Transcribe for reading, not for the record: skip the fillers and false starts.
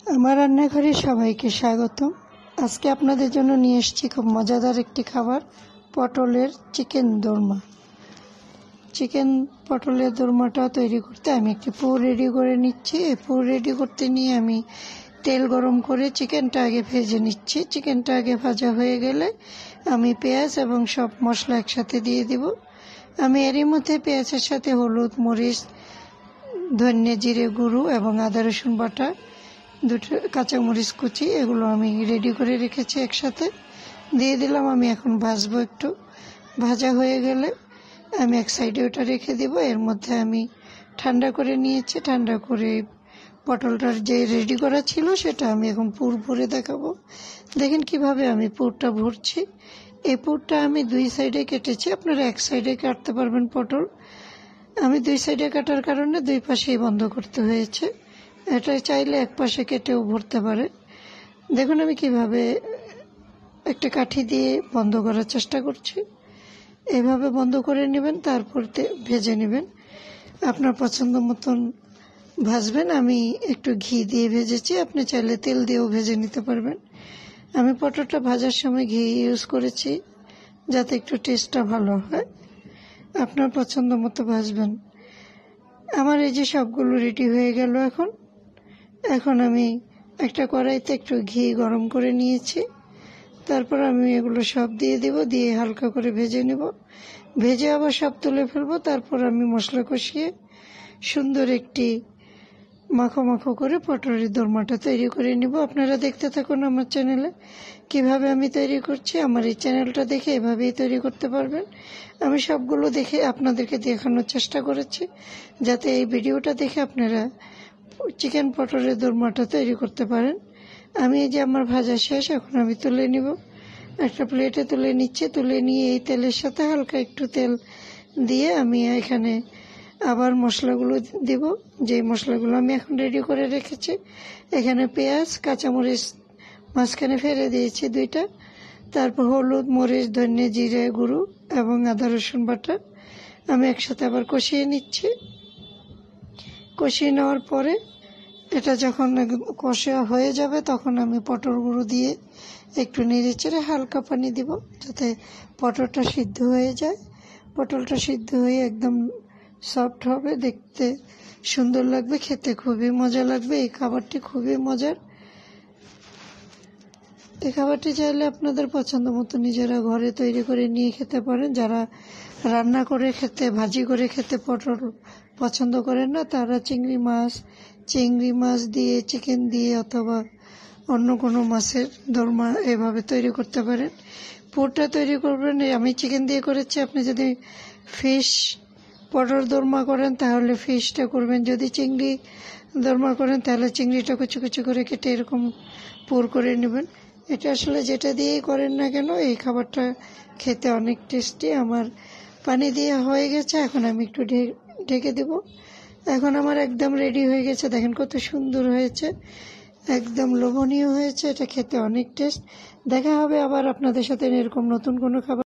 আমার রান্নাঘরে সবাইকে স্বাগতম। আজকে আপনাদের জন্য নিয়ে এসেছি খুব মজাদার একটি খাবার, পটলের চিকেন দোরমা। পটলের দোরমাটা তৈরি করতে আমি একটি পুর রেডি করে নিচ্ছি। এই পুর রেডি করতে নিয়ে আমি তেল গরম করে চিকেনটা আগে ভেজে নিচ্ছি। চিকেনটা আগে ভাজা হয়ে গেলে আমি পেঁয়াজ এবং সব মশলা একসাথে দিয়ে দিব। আমি এরই মধ্যে পেঁয়াজের সাথে হলুদ, মরিচ, ধনে জিরে গুঁড়ো এবং আদা রসুন বাটা, দুটো কাঁচামরিচ কুচি, এগুলো আমি রেডি করে রেখেছি, একসাথে দিয়ে দিলাম। আমি এখন ভাজবো। একটু ভাজা হয়ে গেলে আমি এক সাইডে ওটা রেখে দিব। এর মধ্যে আমি ঠান্ডা করে নিয়েছি। ঠান্ডা করে পটলটার যে রেডি করা ছিল সেটা আমি এখন পুর ভরে দেখাবো। দেখেন কিভাবে আমি পুরটা ভরছি। এই পুরটা আমি দুই সাইডে কেটেছি, আপনারা এক সাইডে কাটতে পারবেন পটল। আমি দুই সাইডে কাটার কারণে দুই পাশেই বন্ধ করতে হয়েছে। এটা চাইলে এক পাশে কেটেও ভরতে পারে। দেখুন আমি কিভাবে একটা কাঠি দিয়ে বন্ধ করার চেষ্টা করছি। এইভাবে বন্ধ করে নেবেন, তারপর ভেজে নেবেন। আপনার পছন্দ মতন ভাজবেন। আমি একটু ঘি দিয়ে ভেজেছি, আপনি চাইলে তেল দিয়েও ভেজে নিতে পারবেন। আমি পটলটা ভাজার সময় ঘি ইউজ করেছি যাতে একটু টেস্টটা ভালো হয়। আপনার পছন্দ মতো ভাজবেন। আমার এই যে সবগুলো রেডি হয়ে গেল। এখন আমি একটা কড়াইতে একটু ঘি গরম করে নিয়েছি। তারপর আমি এগুলো সব দিয়ে দেব, দিয়ে হালকা করে ভেজে নেব। ভেজে আবার সব তুলে ফেলবো। তারপর আমি মশলা কষিয়ে সুন্দর একটি মাখো মাখো করে পটলের দোরমাটা তৈরি করে নিব। আপনারা দেখতে থাকুন আমার চ্যানেলে কিভাবে আমি তৈরি করছি। আমার এই চ্যানেলটা দেখে এভাবেই তৈরি করতে পারবেন। আমি সবগুলো দেখে আপনাদেরকে দেখানোর চেষ্টা করেছি, যাতে এই ভিডিওটা দেখে আপনারা চিকেন পটলের দোরমাটা তৈরি করতে পারেন। আমি এই যে আমার ভাজা শেষ, এখন আমি তুলে নিব। একটা প্লেটে তুলে নিচ্ছি। তুলে নিয়ে এই তেলের সাথে হালকা একটু তেল দিয়ে আমি এখানে আবার মশলাগুলো দিব, যে মশলাগুলো আমি এখন রেডি করে রেখেছি। এখানে পেঁয়াজ, কাঁচামরিচ মাঝখানে ফেলে দিয়েছি দুইটা। তারপর হলুদ, মরিচ, ধনে জিরে গুঁড়ো এবং আদা রসুন বাটা আমি একসাথে আবার কষিয়ে নিচ্ছি। কষিয়ে নেওয়ার পরে এটা যখন কষা হয়ে যাবে তখন আমি পটলগুলো দিয়ে একটু নেড়ে চেড়ে হালকা পানি দিব, যাতে পটলটা সিদ্ধ হয়ে যায়। পটলটা সিদ্ধ হয়ে একদম সফট হবে, দেখতে সুন্দর লাগবে, খেতে খুবই মজা লাগবে। এই খাবারটি খুবই মজার। এই খাবারটি চাইলে আপনাদের পছন্দ মতো নিজেরা ঘরে তৈরি করে নিয়ে খেতে পারেন। যারা রান্না করে খেতে, ভাজি করে খেতে পটল পছন্দ করেন না, তারা চিংড়ি মাছ দিয়ে, চিকেন দিয়ে অথবা অন্য কোনো মাছের দোরমা এভাবে তৈরি করতে পারেন। পুরটা তৈরি করবেন, আমি চিকেন দিয়ে করেছি। আপনি যদি ফিশ পটল দোরমা করেন তাহলে ফিশটা করবেন। যদি চিংড়ি দোরমা করেন তাহলে চিংড়িটা কুচি কুচি করে কেটে এরকম পুর করে নেবেন। এটা আসলে যেটা দিয়েই করেন না কেন এই খাবারটা খেতে অনেক টেস্টি। আমার পানি দিয়ে হয়ে গেছে, এখন আমি একটু ঢেকে দেব। এখন আমার একদম রেডি হয়ে গেছে। দেখেন কত সুন্দর হয়েছে, একদম লোভনীয় হয়েছে। এটা খেতে অনেক টেস্ট। দেখা হবে আবার আপনাদের সাথে এরকম নতুন কোনো খাবার।